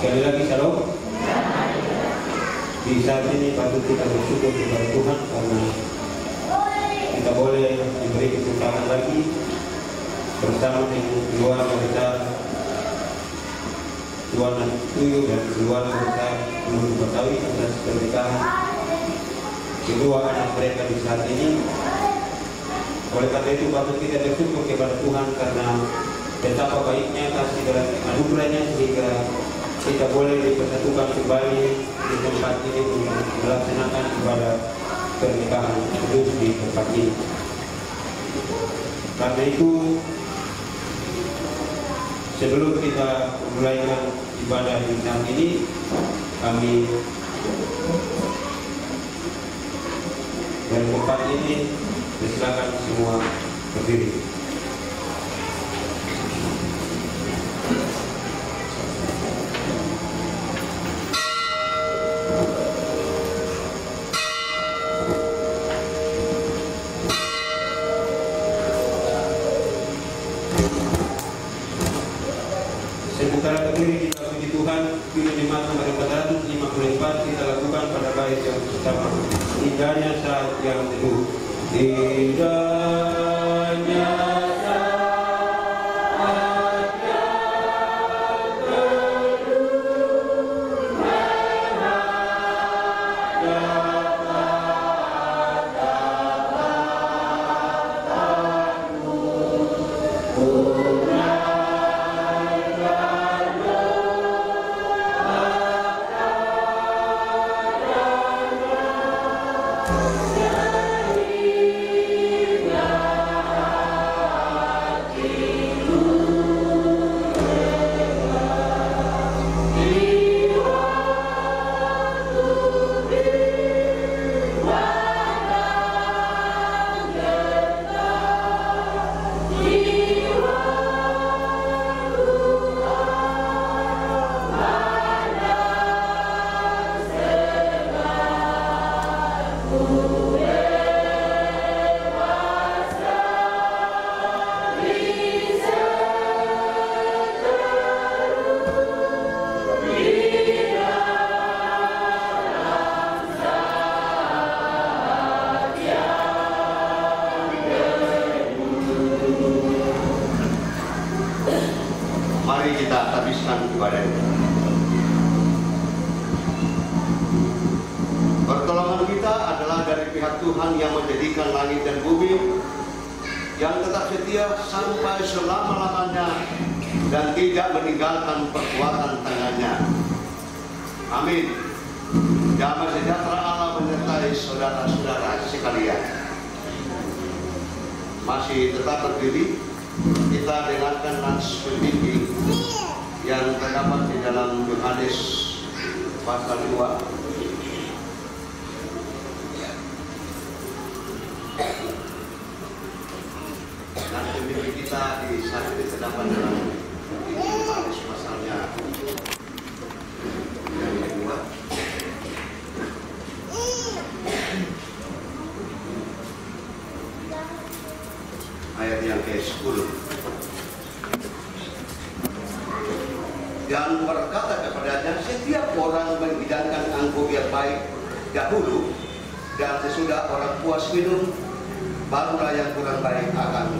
Sekali lagi shalom. Di saat ini patut kita bersyukur kepada Tuhan karena kita boleh diberi kesempatan lagi bersama dengan keluarga besar Tuan Tuyul dan keluarga besar Nur Betawi atas pernikahan kedua anak mereka di saat ini. Oleh karena itu patut kita bersyukur kepada Tuhan karena betapa baiknya kasih dan anugerahnya sehingga kita boleh dipersatukan kembali di tempat ini untuk melaksanakan ibadah pernikahan kudus di tempat ini. Karena itu sebelum kita memulaikan ibadah di saat ini, kami dari tempat ini silakan semua berdiri. Sementara berdiri kita puji Tuhan, pilih jemaat nomor 454 kita lakukan pada bait yang pertama. Indahnya saat yang teduh. Indahnya mari kita habiskan ibadah ini. Pertolongan kita adalah dari pihak Tuhan yang menjadikan langit dan bumi, yang tetap setia sampai selama-lamanya dan tidak meninggalkan perbuatan tangannya. Amin. Damai sejahtera Allah menyertai saudara-saudara sekalian. Masih tetap berdiri, kita dengarkan nats pembimbing yang terdapat di dalam Yohanes pasal 2. Nats pembimbing kita di saat ini terdapat dalam Yohanes pasalnya yang kedua. Ayat yang ke-10. Dan berkata kepadanya, setiap orang menghidangkan anggur yang baik dahulu, dan sesudah orang puas minum, barulah yang kurang baik akan.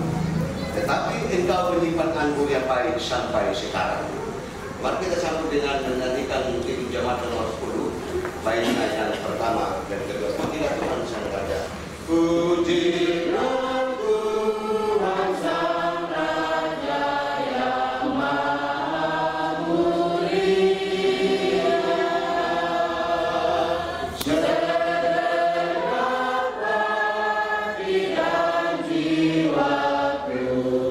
Tetapi engkau menyimpan anggur yang baik sampai sekarang. Mari kita sambut dengan menyanyikan Injil Jemaat nomor 10, baitnya yang pertama dan kedua. Pujilah Tuhan Sang Raja. Pujilah Tuhan Sang Raja yang Maha Mulia. Segenap hati dan jiwaku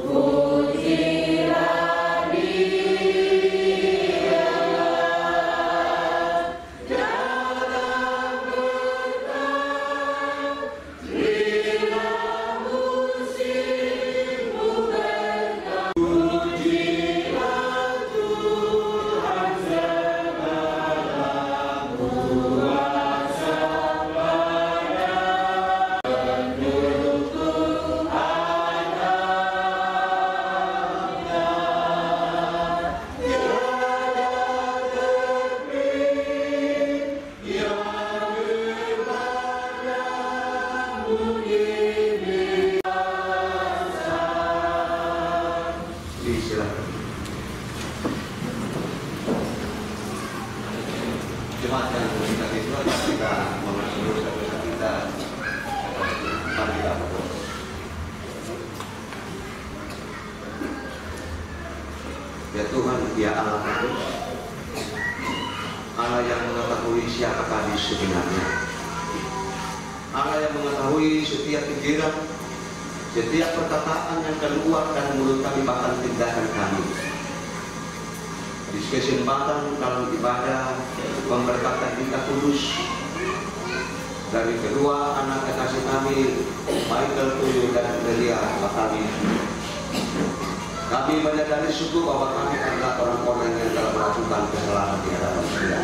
pujilah Dia. Dalam berkat Ya Allah kami, Allah yang mengetahui siapa kami sebenarnya, Allah yang mengetahui setiap pikiran, setiap perkataan yang keluar dari mulut kami, bahkan tindakan kami. Di kesempatan dalam ibadah memberkati kita kudus dari kedua anak kekasih kami, Michael Tuyu dan Delia Bakami. Kami menyadari sungguh bahwa kami adalah orang-orang yang telah melakukan kesalahan di hadapan Dia,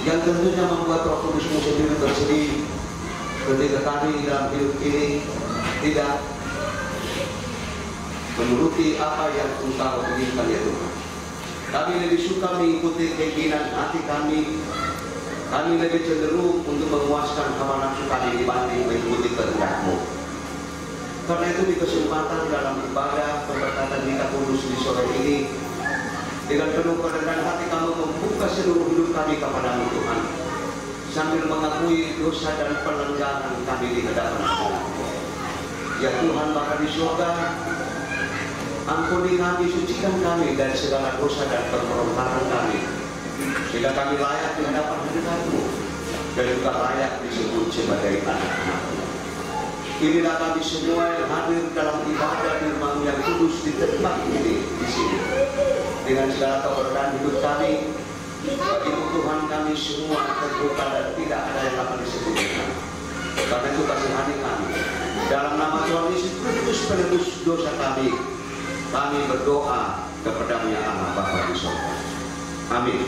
yang tentunya membuat Roh Kudus-Mu sendiri bersedih ketika kami dalam hidup ini tidak menuruti apa yang Engkau inginkan, ya Tuhan. Kami lebih suka mengikuti keinginan hati kami. Kami lebih cenderung untuk memuaskan hawa nafsu kami dibanding mengikuti kehendak-Mu. Karena itu di kesempatan dalam ibadah pemberkatan kita kudus di sore ini, dengan penuh kerendahan hati kami membuka seluruh hidup kami kepada-Mu Tuhan, sambil mengakui dosa dan pelanggaran kami di hadapan-Mu. Ya Tuhan, maka di surga, ampuni kami, sucikan kami dari segala dosa dan pemberontakan kami, sehingga kami layak di hadapan hadirat-Mu dan juga layak disebut sebagai anak-anak-Mu. Inilah kami semua yang hadir dalam ibadah di rumah yang kudus di tempat ini, di sini, dengan segala keberadaan hidup kami. Bagi-Mu Tuhan, kami semua terbuka dan tidak ada yang dapat disebutkan. Karena itu kasihani kami. Dalam nama Tuhan Yesus Kristus penebus dosa kami, kami berdoa kepada-Mu ya Allah Bapa di surga. Amin.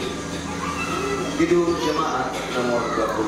Hidup jemaat nomor 20.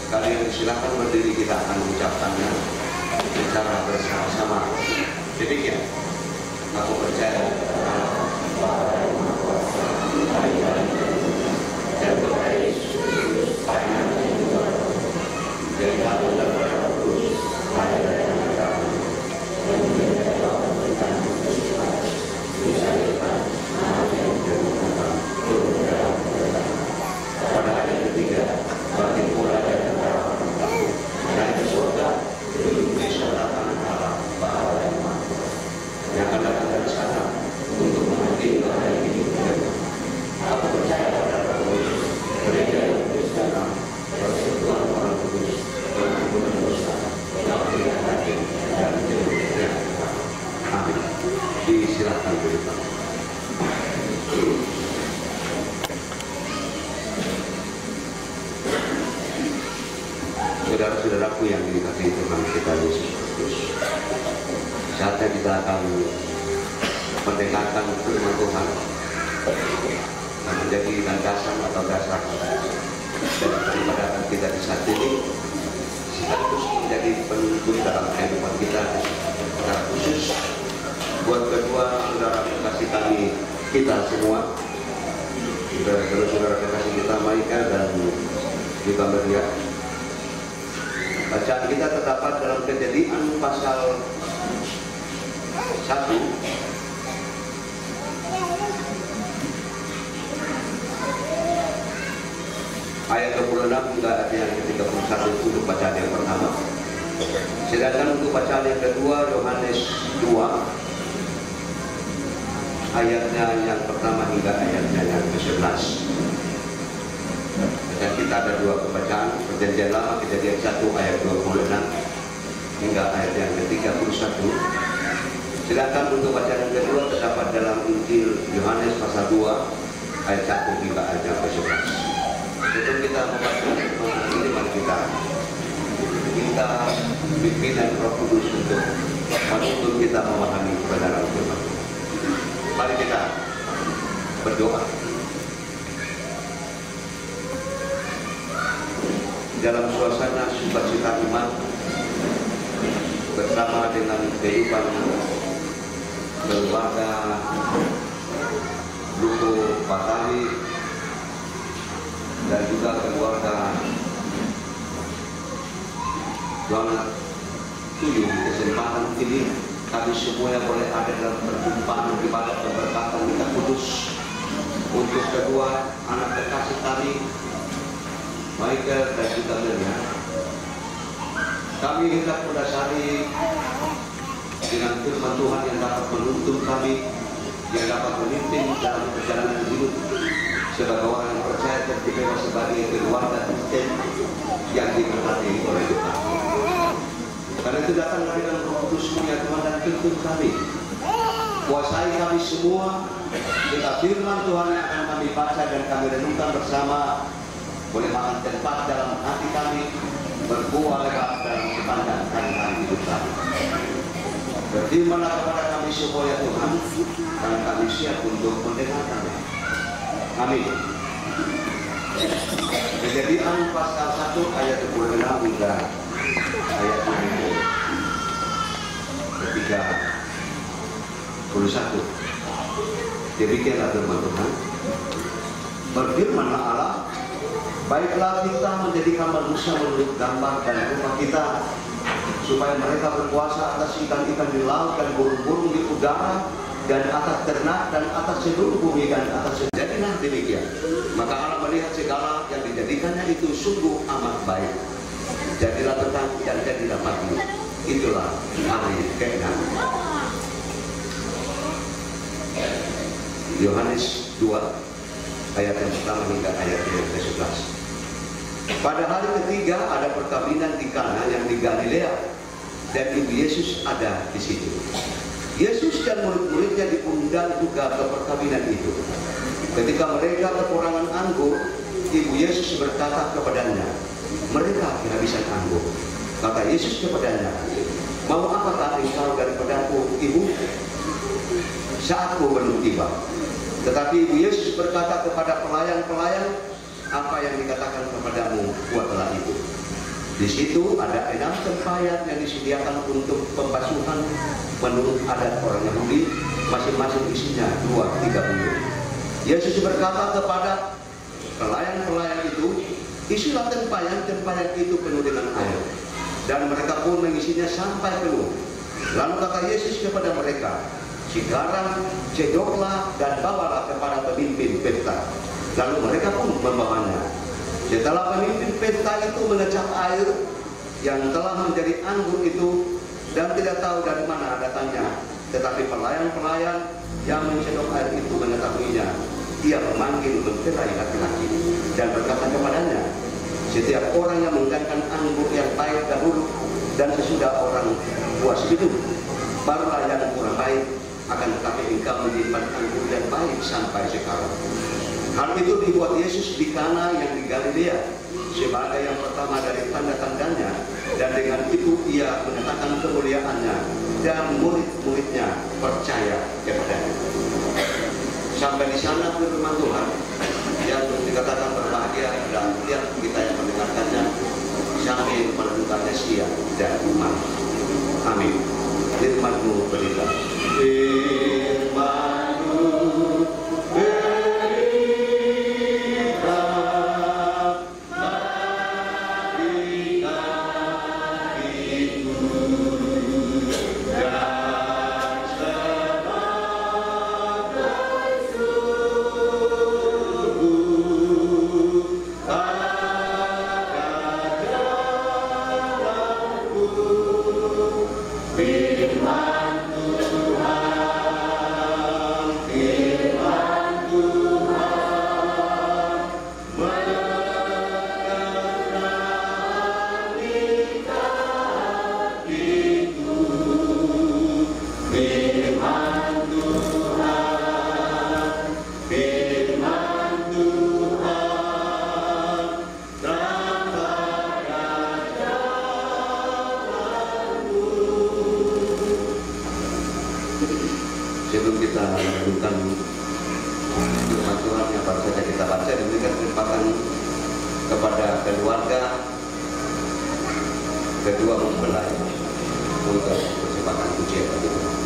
Kalian silakan berdiri, kita akan mengucapkannya secara bersama-sama. Demikian, aku percaya pada hari ketiga bagi pula dan ke surga Indonesia datang Allah Bapa yang akan datang dari sana untuk menghadiri hari ini. Aku percaya pada Roh Kudus, gereja yang Kristen, persekutuan orang kudus, pengampunan dosa, pengampunan hati dan kemuliaan. Amin. Disilakan berita. Saudara-saudaraku yang dikasihi Tuhan kita Yesus Kristus, saatnya kita akan mendengarkan firman Tuhan yang menjadi landasan atau dasar dari peribadatan kita di saat ini, sekaligus menjadi penuntun dalam kehidupan kita secara khusus buat kedua saudara kekasih kami kita semua, saudara kekasih kita Maika dan juga Maria. Bacaan kita terdapat dalam Kejadian pasal 1 ayat 26 hingga ayat yang ke-31 untuk bacaan yang pertama. Sedangkan untuk bacaan yang kedua Yohanes 2 ayatnya yang pertama hingga ayatnya yang ke-11. Dan kita ada dua pembacaan, Perjanjian Lama Kejadian 1 ayat 26 hingga ayat yang ke-31. Sedangkan untuk bacaan yang kedua terdapat dalam Injil Yohanes pasal 2 ayat 1 hingga ayat yang ke-11. Sebelum kita membaca ini, mari kita minta pimpinan Roh Kudus untuk menuntun kita memahami kebenaran firman. Mari kita berdoa. Dalam suasana sukacita iman bersama dengan kehidupan keluarga Luko Patahi dan juga keluarga Donat Tuyung, kesempatan ini kami semuanya boleh ada dalam perjumpaan ibadat pemberkatan kita kudus untuk kedua anak kekasih kami, Michael dan juga Miriam. Kami hendak mendasari dengan firman Tuhan yang dapat menuntun kami, yang dapat memimpin dalam perjalanan hidup sebagai orang yang percaya dan dibebas sebagai keluarga Kristen yang diberkati oleh Tuhan. Karena itu datang dari dalam Roh Kudus-Mu ya Tuhan, dan tuntun kami, kuasai kami semua, kita firman Tuhan yang akan kami baca dan kami renungkan bersama boleh makan tempat dalam hati kami, berbuah lebat dalam sepanjang hari-hari hidup kami. Berfirmanlah kepada kami semua ya Tuhan, karena kami siap untuk mendengarkan. Amin. Kejadian pasal 1 ayat 26 hingga ayat 31. Demikianlah firman Tuhan. Berfirmanlah Allah, baiklah kita menjadikan manusia menurut gambar dan rupa kita, supaya mereka berkuasa atas ikan-ikan di laut dan burung-burung di udara dan atas ternak dan atas seluruh bumi dan atas jadilah demikian. Maka Allah melihat segala yang dijadikannya itu sungguh amat baik. Jadilah petang dan jadilah pagi. Itulah hari ke-6. Yohanes 2 ayat yang pertama hingga ayat yang ke-11. Pada hari ketiga ada perkawinan di Kana yang di Galilea, dan ibu Yesus ada di situ. Yesus dan murid-muridnya diundang juga ke perkawinan itu. Ketika mereka kekurangan anggur, ibu Yesus berkata kepadanya, mereka kehabisan anggur. Kata Yesus kepadanya, mau apakah engkau daripadaku, ibu? Saatku belum tiba. Tetapi ibu Yesus berkata kepada pelayan-pelayan, apa yang dikatakan kepadamu, buatlah itu. Di situ ada 6 tempayan yang disediakan untuk pembasuhan menurut adat orang Yahudi, masing-masing isinya 2-3 bulu. Yesus berkata kepada pelayan-pelayan itu, isilah tempayan itu penuh dengan air. Dan mereka pun mengisinya sampai penuh. Lalu kata Yesus kepada mereka, sekarang cedoklah dan bawalah kepada pemimpin pesta. Lalu mereka pun membawanya. Setelah pemimpin pesta itu mengecap air yang telah menjadi anggur itu, dan tidak tahu dari mana datangnya, tetapi pelayan-pelayan yang mencedok air itu mengetahuinya, ia memanggil mempelai laki-laki dan berkata kepadanya, setiap orang yang menggantungkan anggur yang baik dahulu, dan sesudah orang puas minum, barulah yang kurang baik, akan tetapi engkau menyimpan anggur yang baik sampai sekarang. Hal itu dibuat Yesus di Kana yang di Galilea sebagai yang pertama dari tanda-tandanya, dan dengan itu ia menyatakan kemuliaannya, dan murid-muridnya percaya kepadanya. Sampai di sana firman Tuhan yang dikatakan berbahagia dan tiap kita yang mendengarkannya sambil merenungkannya siang dan malam. Amin. Firman-Mu berilah. Firman-Mu Firman Tuhan kepada keluarga kedua mempelai untuk percepatan ujian bagi Tuhan.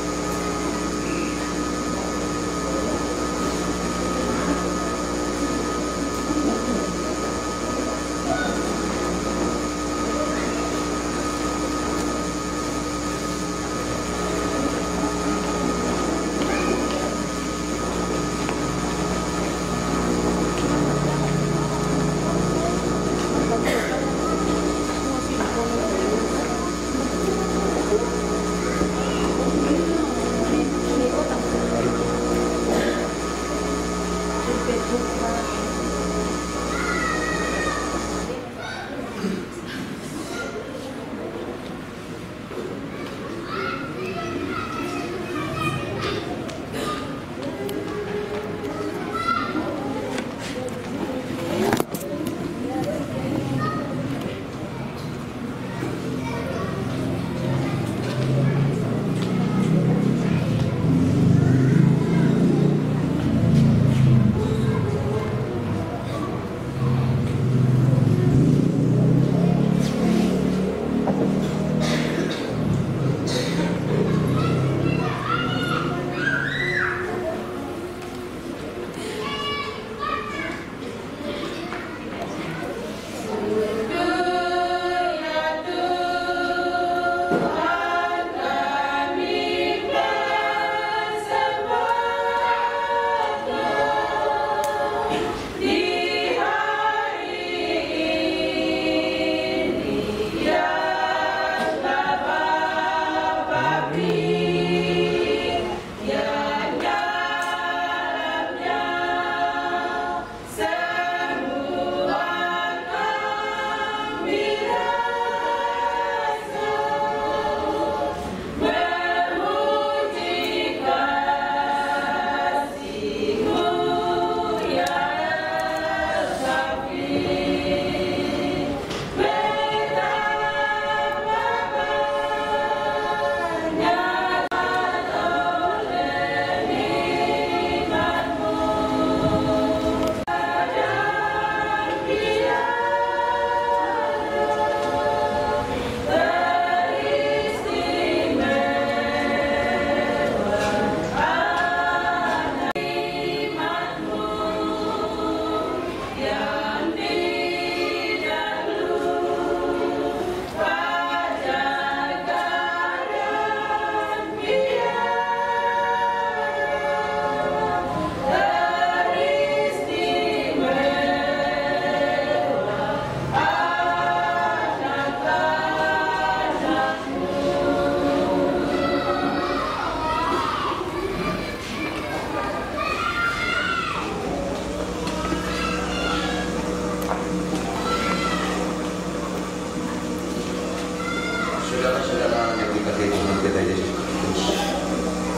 Saudara-saudara yang dikasihi Tuhan kita Yesus Kristus,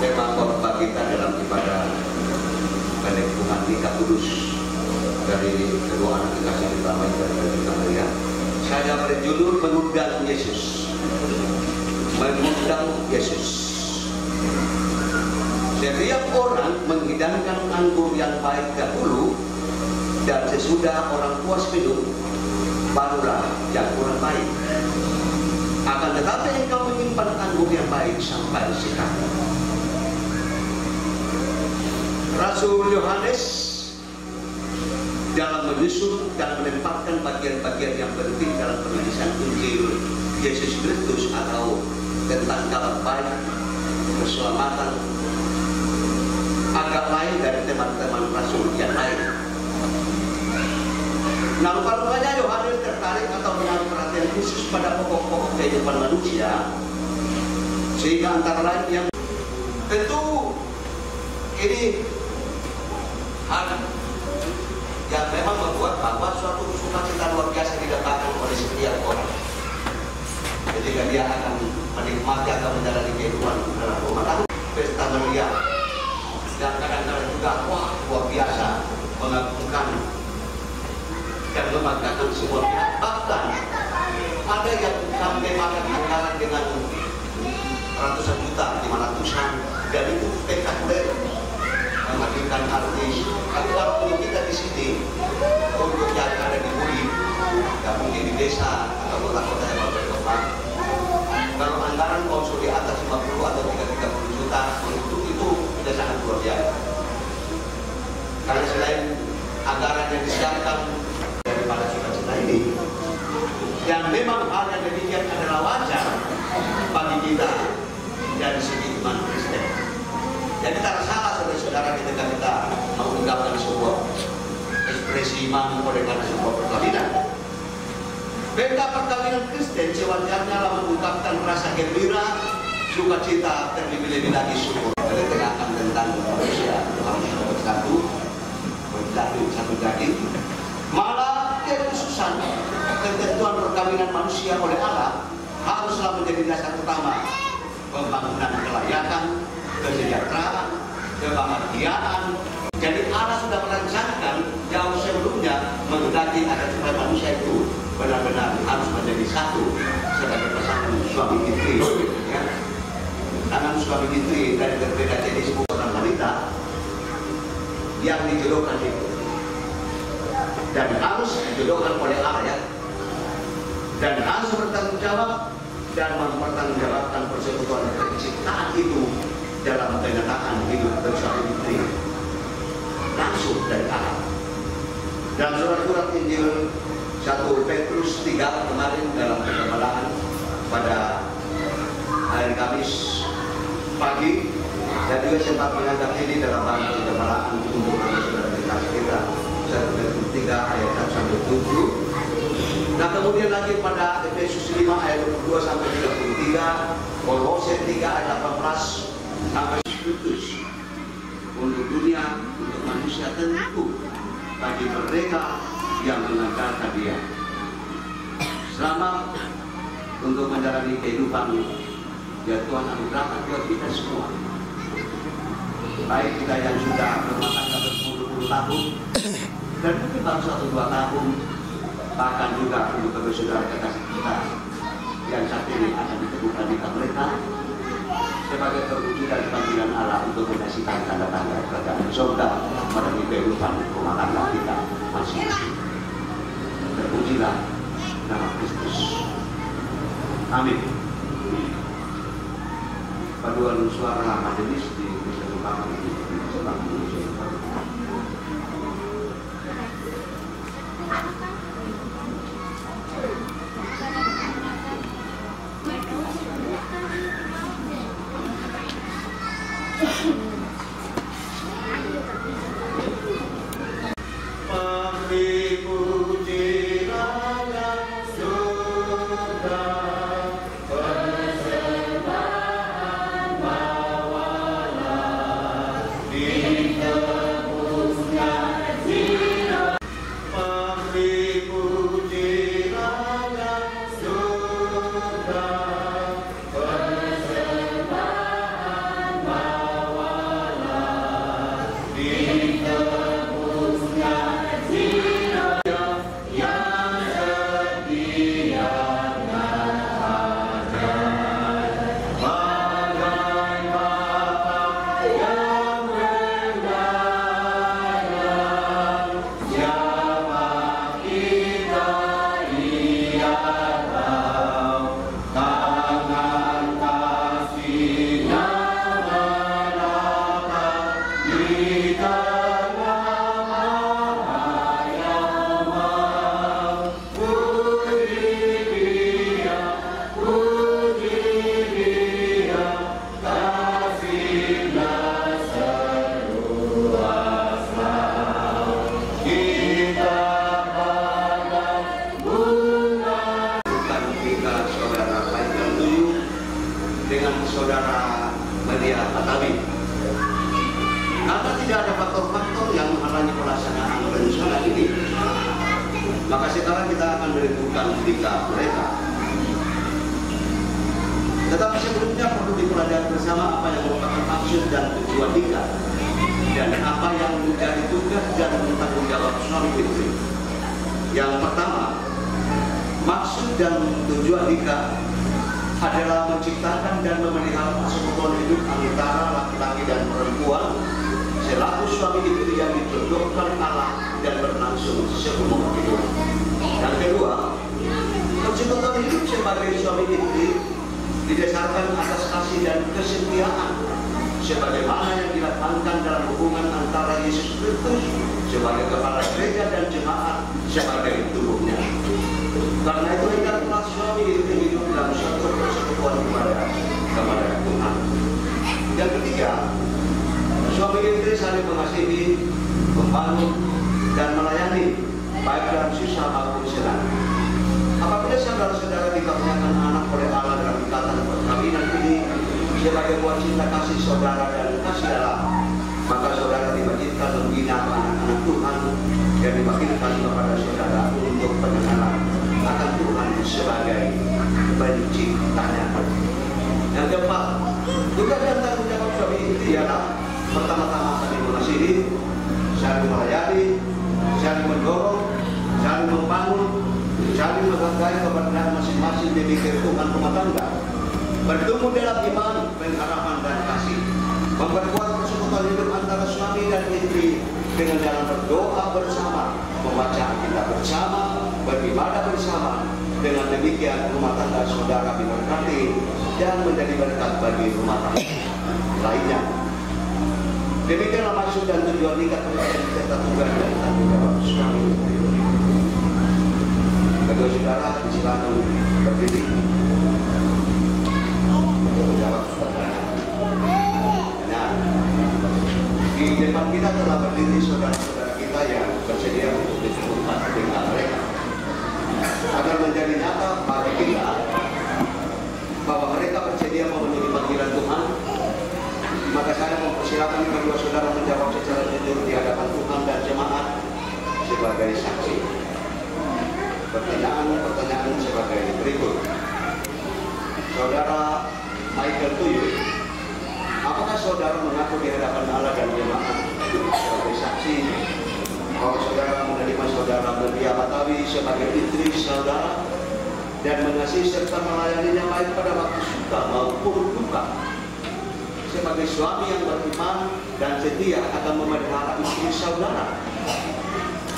tema khotbah kita dalam ibadah penyembuhan nikah kudus dari kedua anak kekasih pertama dari Maria, saya berjudul mengundang Yesus. Mengundang Yesus. Setiap orang menghidangkan anggur yang baik dahulu, dan sesudah orang puas minum, barulah yang kurang baik. Akan tetapi engkau menyimpan anggur yang baik sampai sekarang. Rasul Yohanes dalam menyusun dan menempatkan bagian-bagian yang penting dalam penulisan Injil Yesus Kristus atau tentang kabar baik keselamatan agak lain dari teman-teman rasul yang lain. Nah, rupanya Yohanes tertarik atau menaruh perhatian khusus pada pokok-pokok kehidupan manusia, sehingga antara lain yang tentu ini hal yang memang membuat bahwa suatu sukacita luar biasa didapatkan oleh setiap orang ketika dia akan menikmati atau menjalani kehidupan dalam rumah tangga, pesta meriah, dan kadang-kadang juga wah luar biasa mengagumkan dan membanggakan semua pihak. Bahkan ada yang sampai makan makanan dengan ratusan juta, 500-an, dan itu spektakuler menghadirkan artis. Tapi kalau kita di sini untuk yang ada di Budi desa atau kota-kota yang berkembang, kalau anggaran konsul di atas 50 atau 30 juta untuk itu sudah sangat luar biasa. Karena selain anggaran yang disiapkan daripada cita-cita ini, yang memang hal yang demikian adalah wajar bagi kita dari segi iman Kristen. Jadi tak salah saudara-saudara ketika kita mengungkapkan sebuah ekspresi iman oleh karena sebuah perkawinan. Beda perkawinan Kristen sewajarnya mengungkapkan rasa gembira, sukacita, terlebih-lebih lagi syukur. Mendengarkan tentang manusia harus bersatu daging. Malah kekhususan ketentuan perkawinan manusia oleh Allah haruslah menjadi dasar utama pembangunan kelayakan, kesejahteraan, kebahagiaan. Jadi Allah sudah merancangkan jauh sebelumnya mengendaki agar supaya manusia itu benar-benar harus menjadi satu sebagai pasangan suami istri. Ya. Tangan suami istri dari berbeda jenis seorang wanita yang dijodohkan itu dan harus dijodohkan oleh Allah, ya. Dan harus bertanggung jawab dan mempertanggungjawabkan persekutuan penciptaan itu dalam kenyataan hidup bersama istri langsung dari Allah. Dan surat-surat Injil 1 Petrus 3 kemarin dalam pergemalaan pada hari Kamis pagi, dan juga sempat mengangkat ini dalam pergemalaan untuk saudara kita 1 Petrus 3 ayat 1 sampai 7. Nah kemudian lagi pada Efesus 5 ayat 22 sampai 33, Kolose 3 ayat 18 sampai 19. Untuk dunia, untuk manusia tentu bagi mereka yang mengandalkan Dia. Selamat untuk menjalani kehidupan ya Tuhan anugerahkan buat kita semua. Baik kita yang sudah berumah tangga berpuluh-puluh tahun dan mungkin baru 1-2 tahun, bahkan juga untuk saudara kekasih kita yang saat ini akan ditemukan nikah mereka sebagai perwujudan panggilan Allah untuk menyaksikan tanda-tanda kerajaan surga melalui kehidupan rumah tangga kita masing-masing. Terpujilah nama Kristus. Amin. Paduan suara majelis di satu kamar ini sebab Indonesia. Maka sekarang kita akan menentukan nikah mereka. Tetapi sebelumnya perlu dipelajari bersama apa yang merupakan maksud dan tujuan nikah dan apa yang menjadi tugas dan tanggung jawab suami istri. Yang pertama, maksud dan tujuan nikah adalah menciptakan dan memelihara persekutuan hidup antara laki-laki dan perempuan selaku suami istri yang dijodohkan Allah dan berlangsung seumur hidup. Yang kedua, Persekutuan hidup sebagai suami istri didasarkan atas kasih dan kesetiaan, sebagaimana yang dilapangkan dalam hubungan antara Yesus Kristus sebagai kepala gereja dan jemaat sebagai tubuhnya. Karena itu hendaklah suami istri hidup dalam suatu persekutuan kepada Tuhan. Yang ketiga, suami istri saling mengasihi, membangun, dan melayani, baik dalam susah maupun senang. Apabila saudara-saudara dikaruniakan anak oleh Allah dalam ikatan perkawinan ini sebagai buah cinta kasih saudara dan kasih Allah, maka saudara diwajibkan membina anak-anak Tuhan dan diwakilkan kepada saudara untuk pengenalan akan Tuhan sebagai penciptanya. Yang keempat, tugas dan tanggung jawab suami istri ialah pertama-tama saling mengasihi, saling melayani, saling mendorong, saling membangun, saling menghargai keberadaan masing-masing demi kehidupan rumah tangga, bertumbuh dalam iman, pengharapan dan kasih, memperkuat persekutuan hidup antara suami dan istri dengan jalan berdoa bersama, membaca Alkitab bersama, beribadah bersama. Dengan demikian rumah tangga saudara diberkati dan menjadi berkat bagi rumah tangga lainnya. Demikianlah maksud dan tujuan nikah perjanjian serta tugas dan tanggung jawab suami. Kedua saudara disilakan berdiri untuk menjawab pertanyaan. Nah, di depan kita telah berdiri saudara-saudara kita yang bersedia untuk disebutkan dengan mereka. Agar menjadi nyata bagi kita bahwa mereka bersedia memenuhi panggilan Tuhan, maka saya mempersilakan kedua saudara menjawab secara jujur di hadapan Tuhan dan jemaat sebagai saksi. Pertanyaan sebagai berikut. Saudara Michael Tuyul, apakah saudara mengaku di hadapan Allah dan jemaat sebagai saksi bahwa saudara menerima saudara Belia Batawi sebagai istri saudara dan mengasihi serta melayaninya baik pada waktu suka maupun duka, sebagai suami yang beriman dan setia akan memelihara istri saudara,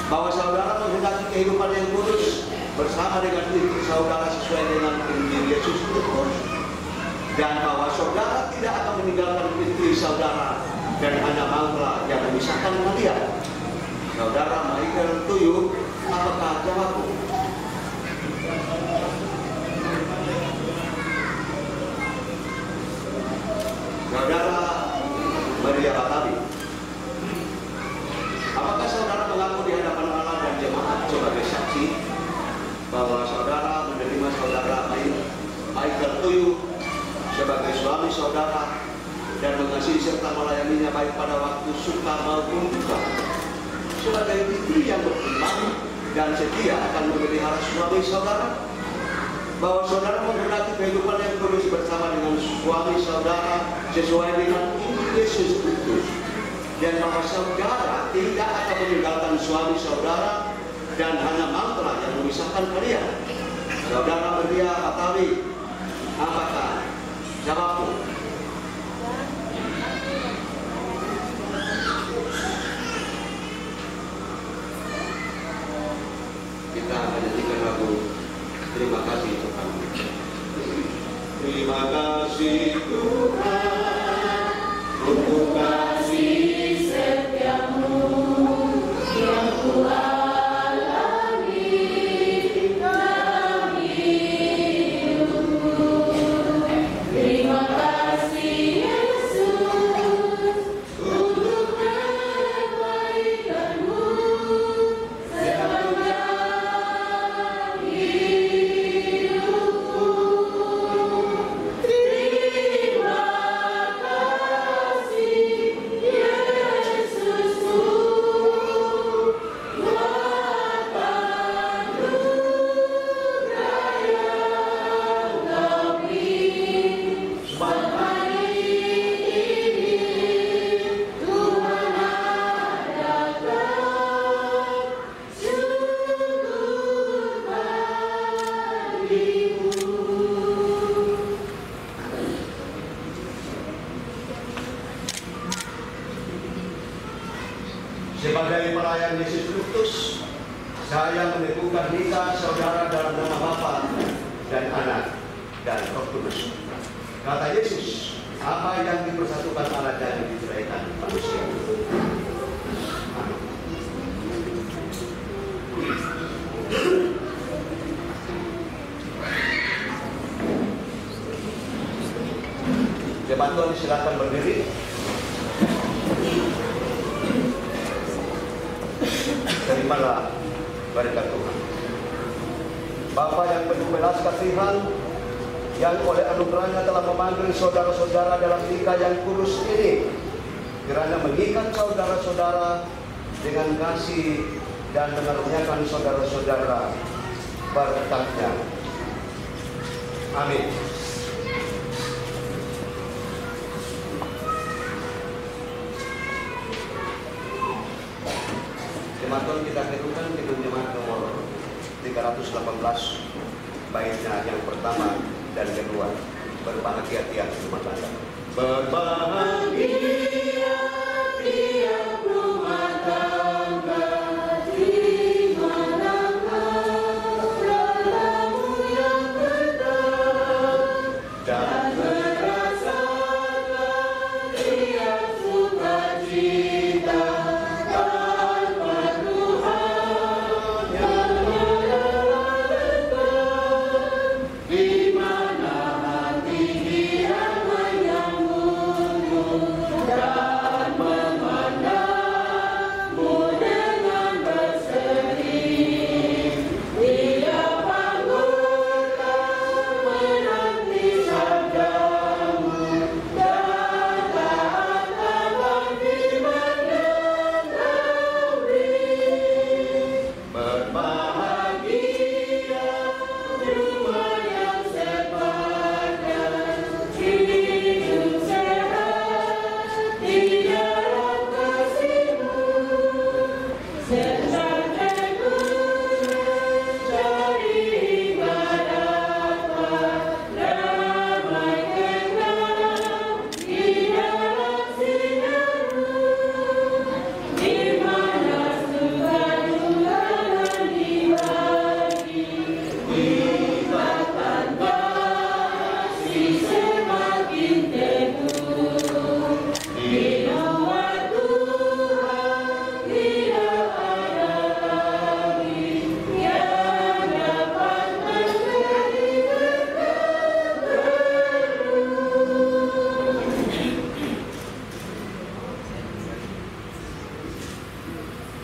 bahwa saudara menghendaki kehidupan yang kudus bersama dengan istri saudara sesuai dengan Injil Yesus Kristus, dan bahwa saudara tidak akan meninggalkan istri saudara dan hanya maulah yang memisahkan kalian. Saudara Michael Tuyul, apakah jawabmu? Saudara Belia Batawi, apakah saudara mengaku di hadapan Allah dan jemaat sebagai saksi bahwa saudara menerima saudara Michael Tuyul sebagai suami saudara dan mengasihi serta melayaninya baik pada waktu suka maupun duka, sebagai istri yang beriman dan setia akan memelihara suami saudara, bahwa saudara menghendaki kehidupan yang kudus bersama dengan suami saudara sesuai dengan Injil Yesus Kristus, dan bahwa saudara tidak akan meninggalkan suami saudara dan hanya maulah yang memisahkan kalian. Saudara Belia Batawi, apakah jawabmu? Kita menyanyikan lagu Terima Kasih Tuhan. Terima kasih Tuhan untuk kasih setiamu yang ku alami dalam hidupku. Terima kasih Yesus untuk kebaikanmu sepanjang hidupku. Terima kasih Yesusku, buat anugerah yang Kau beri. Hari ini Tuhan adakan syukur bagimu. Sebagai pelayan Yesus Kristus, Saya meneguhkan nikah saudara dalam nama Bapa dan Anak dan Roh Kudus. Kata Yesus, apa yang dipersatukan Allah jangan diceraikan manusia. Jemaat Tuhan silakan berdiri. Terimalah berkat Tuhan. Bapa yang penuh belas kasihan, yang oleh anugerahnya telah memanggil saudara-saudara dalam nikah yang kudus ini, kiranya mengikat saudara-saudara dengan kasih dan mengaruniakan saudara-saudara berkatnya. Amin. Jemaat Tuhan, kita kedudukan gedung jemaat nomor 318, baitnya yang pertama dan kedua. Berbahagia tiap rumah tangga. Berbahagia tiap rumah tangga, di mana lelamu yang benar dan merasakan tiap sukacita.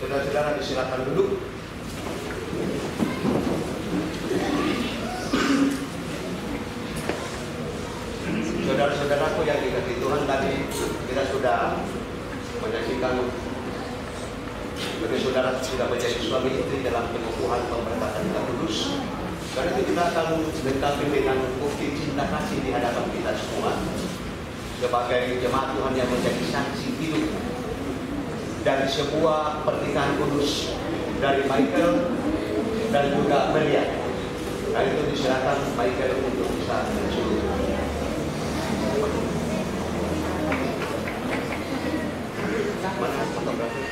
Saudara-saudara disilakan duduk. Saudara-saudaraku yang dikasihi Tuhan, tadi kita sudah menyaksikan bagi saudara sudah menjadi suami istri dalam pengukuhan pemberkatan Roh Kudus. Karena itu kita akan lengkapi dengan bukti cinta kasih di hadapan kita semua sebagai jemaat Tuhan yang menjadi saksi hidup dari sebuah pernikahan kudus dari Michael dan juga Melia. Nah, itu disilakan Michael untuk bisa mensuruh. Mana fotografi?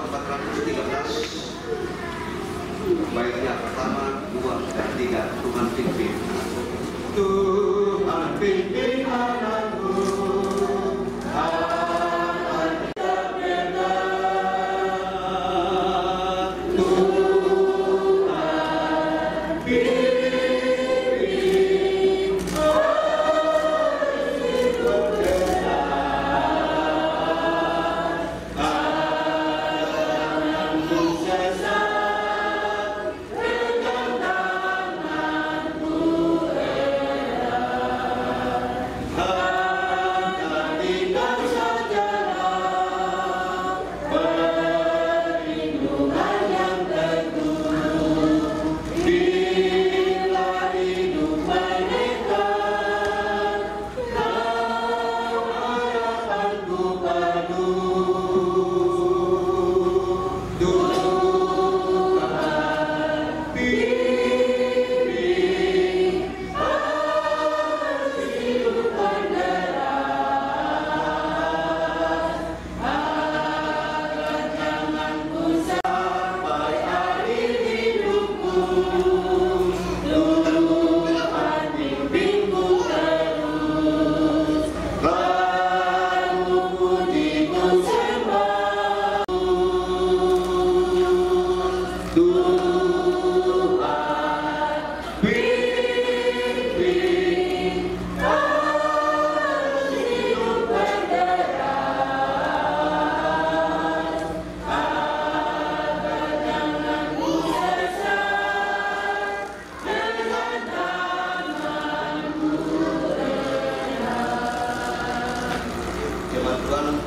413. Baiknya pertama, 2, dan 3. Tuhan pimpin. Tuhan pimpin anakku.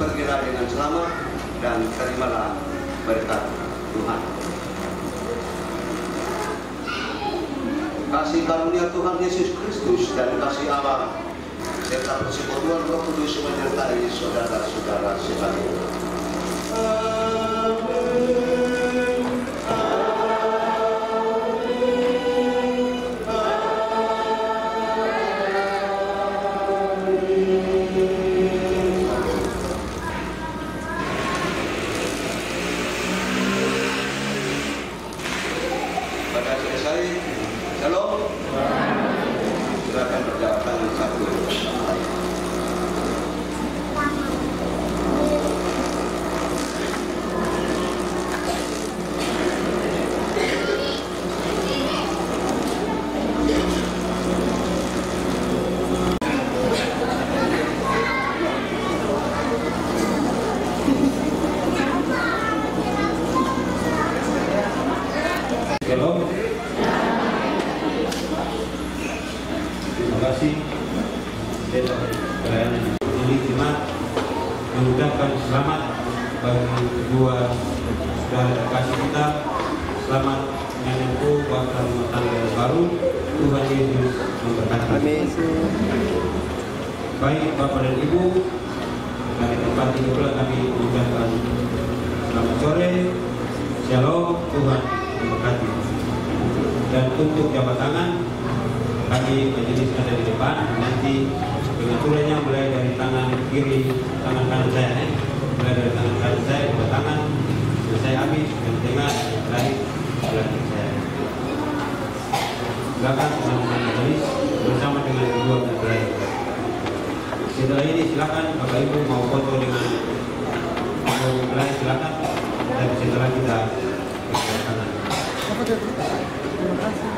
Pergilah dengan selamat dan terimalah berkat Tuhan. Kasih karunia Tuhan Yesus Kristus dan kasih Allah serta persekutuan Roh Kudus menyertai saudara-saudara sekalian. Amin. Shalom. Silakan berjalan tangan satu. Shalom. Terima kasih pelayanan ini jemaat mengucapkan selamat bagi kedua saudara terkasih kita. Selamat menempuh waktu rumah tangga yang baru. Tuhan Yesus memberkati. Baik Bapak dan Ibu, dari tempat ini pula kami mengucapkan selamat sore. Shalom, Tuhan memberkati. Dan untuk jabat tangan, kami majelis ada di depan, nanti pengaturannya mulai dari tangan kiri, tangan kanan saya, mulai dari tangan kanan saya, dua tangan, selesai habis, dan tengah, lari, belakang saya. Silakan teman-teman majelis bersama dengan kedua mempelai. Setelah ini silakan Bapak Ibu mau foto dengan kedua mempelai, silakan. Dan setelah kita berjalan. Terima kasih.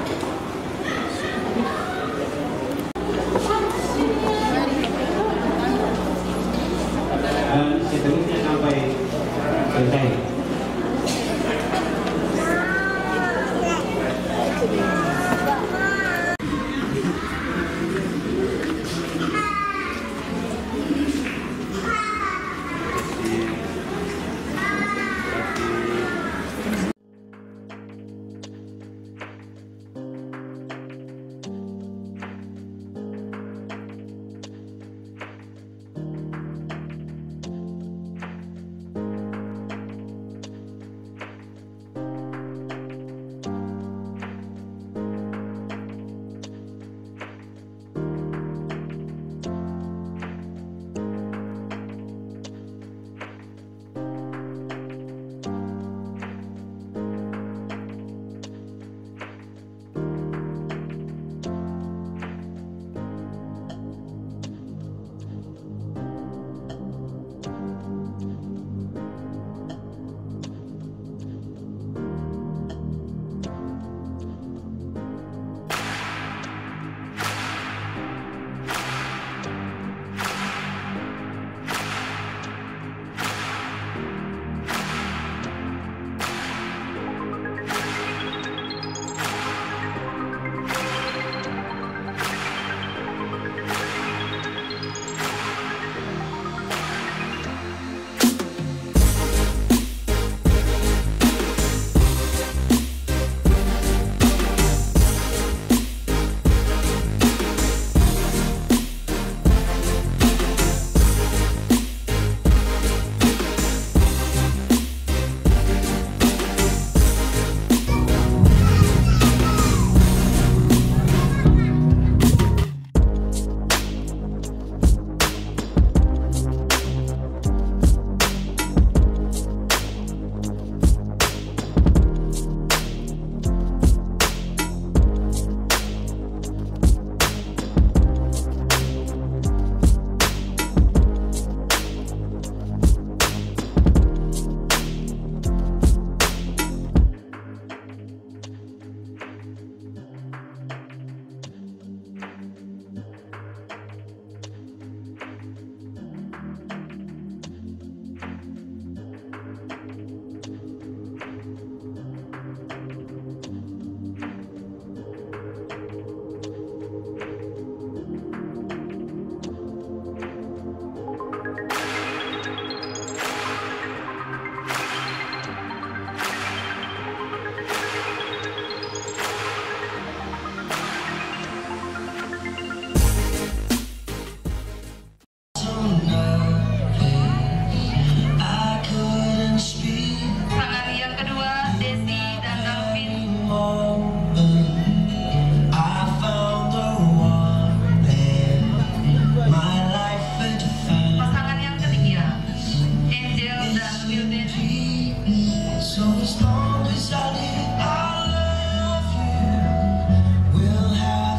Dan seterusnya sampai selesai.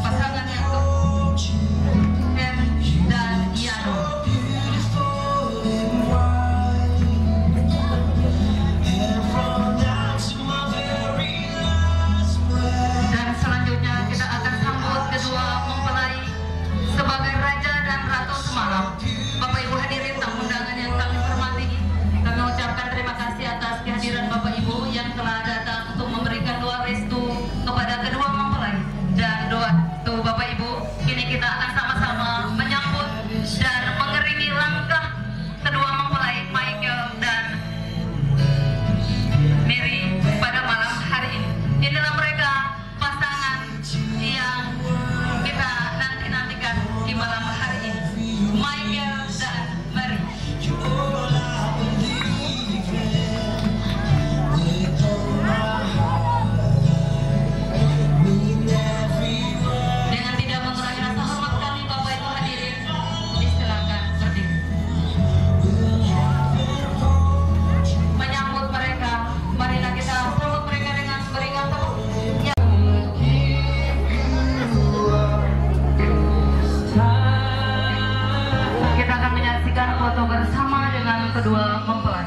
Pasangan yang dan Yano. Dan selanjutnya kita akan sambut kedua mempelai sebagai raja dan ratu semalam. Bapak Ibu hadirin tamu undangan yang kami hormati, kami ucapkan terima kasih atas kehadiran Bapak Ibu yang telah datang untuk memberikan doa restu kepada kedua mempelai. Dan doa itu Bapak Ibu, kini kita akan sama-sama menyambut dan mengiringi langkah kedua mempelai Michael dan Mary pada malam hari ini. Inilah mereka pasangan yang kita nanti-nantikan di malam hari ini, Michael dan Mary. Dengan tidak mengurangi rasa hormat kami, Bapak Ibu hadirin, disilakan berdiri. Menyambut mereka, marilah kita sambut mereka dengan berikan tepuk. Ya. Kita akan menyaksikan foto bersama dengan kedua mempelai.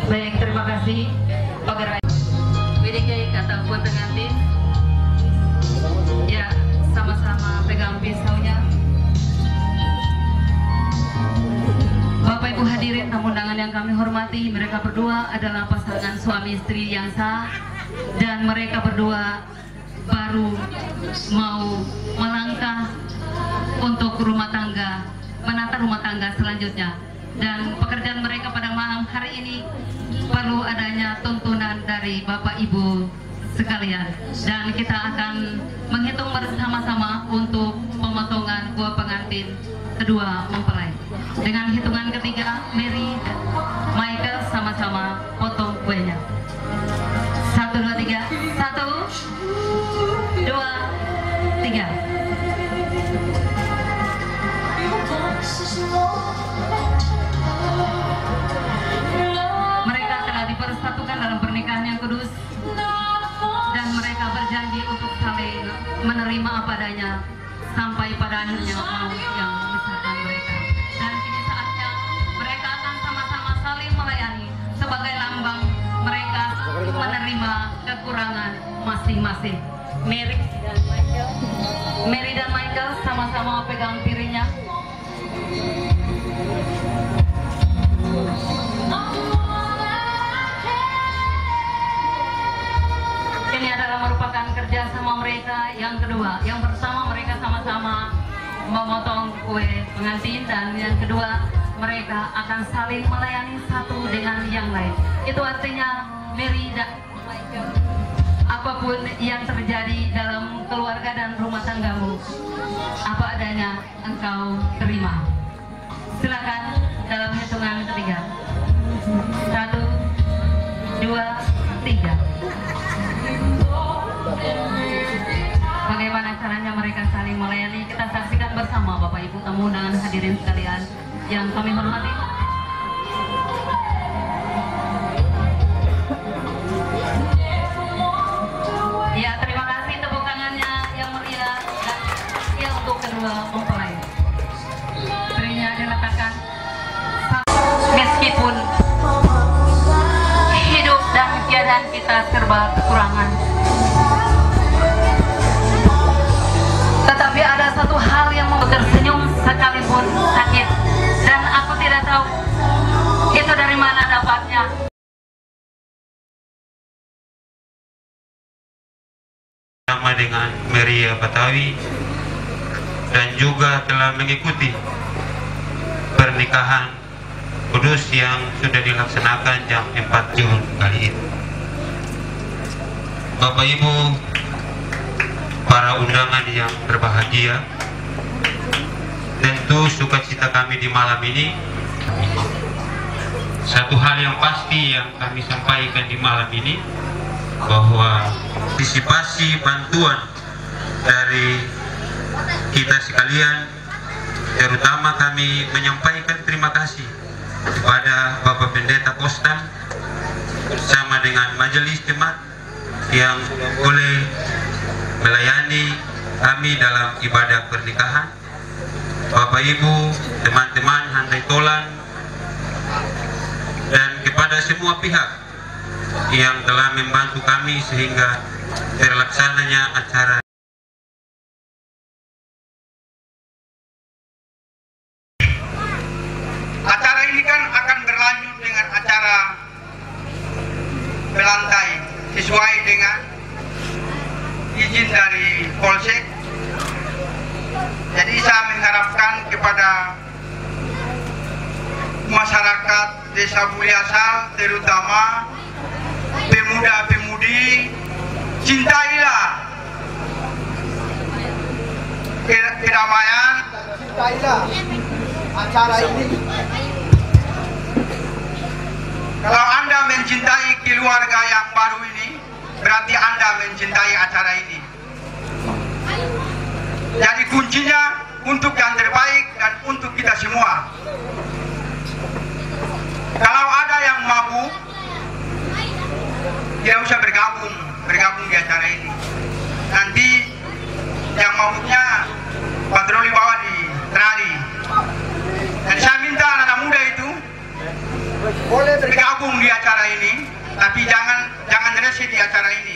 Baik, terima kasih Pak Gerai. WDK kata buat pengantin. Ya, sama-sama pegang pisaunya. Bapak Ibu hadirin tamu undangan yang kami hormati, mereka berdua adalah pasangan suami istri yang sah dan mereka berdua baru mau melangkah untuk rumah tangga, menata rumah tangga selanjutnya. Dan pekerjaan mereka pada malam hari ini perlu adanya tuntunan dari Bapak Ibu sekalian. Dan kita akan menghitung bersama-sama untuk pemotongan kue pengantin kedua mempelai. Dengan hitungan ketiga, Mary dan Michael sama-sama potong kuenya. 1, 2, 3. 1, 2, 3. Mereka telah dipersatukan dalam pernikahan yang kudus dan mereka berjanji untuk saling menerima apa adanya sampai pada akhirnya mau yang memisahkan mereka. Dan kini saatnya mereka akan sama-sama saling melayani sebagai lambang mereka menerima kekurangan masing-masing. Mary dan Michael sama-sama pegang piringnya. Ini adalah merupakan kerjasama mereka yang kedua. Yang pertama mereka sama-sama memotong kue pengantin dan yang kedua mereka akan saling melayani satu dengan yang lain. Itu artinya Mary dan Michael, apapun yang terjadi dalam keluarga dan rumah tanggamu, apa adanya engkau terima. Silakan dalam hitungan ketiga. 1, 2, 3. Bagaimana caranya mereka saling melayani? Kita saksikan bersama Bapak Ibu tamu undangan hadirin sekalian yang kami hormati. Ya, terima kasih tepuk tangannya yang meriah dan ya untuk kedua mempelai. Istrinya diletakkan meskipun hidup dan keadaan kita serba kekurangan, tetapi ada satu hal yang membuat tersenyum sekalipun sakit, dan dengan Meriah Betawi dan juga telah mengikuti pernikahan kudus yang sudah dilaksanakan jam 4 Jul kali ini. Bapak Ibu, para undangan yang berbahagia, tentu sukacita kami di malam ini. Satu hal yang pasti yang kami sampaikan di malam ini, bahwa antisipasi bantuan dari kita sekalian, terutama kami menyampaikan terima kasih kepada Bapak Pendeta Kostan bersama dengan majelis jemaat yang boleh melayani kami dalam ibadah pernikahan. Bapak Ibu, teman-teman handai tolan, dan kepada semua pihak yang telah membantu kami sehingga terlaksananya acara. Acara ini kan akan berlanjut dengan acara belantai sesuai dengan izin dari Polsek. Jadi saya mengharapkan kepada masyarakat Desa Buliasal, terutama pemuda-pemudi, cintailah kedamaian, cintailah acara ini. Kalau Anda mencintai keluarga yang baru ini, berarti Anda mencintai acara ini. Jadi kuncinya untuk yang terbaik dan untuk kita semua. Kalau ada yang mabuk, dia usah bergabung di acara ini. Nanti yang mabuknya patroli bawa di trali. Dan saya minta anak muda itu boleh bergabung di acara ini, tapi jangan rese di acara ini.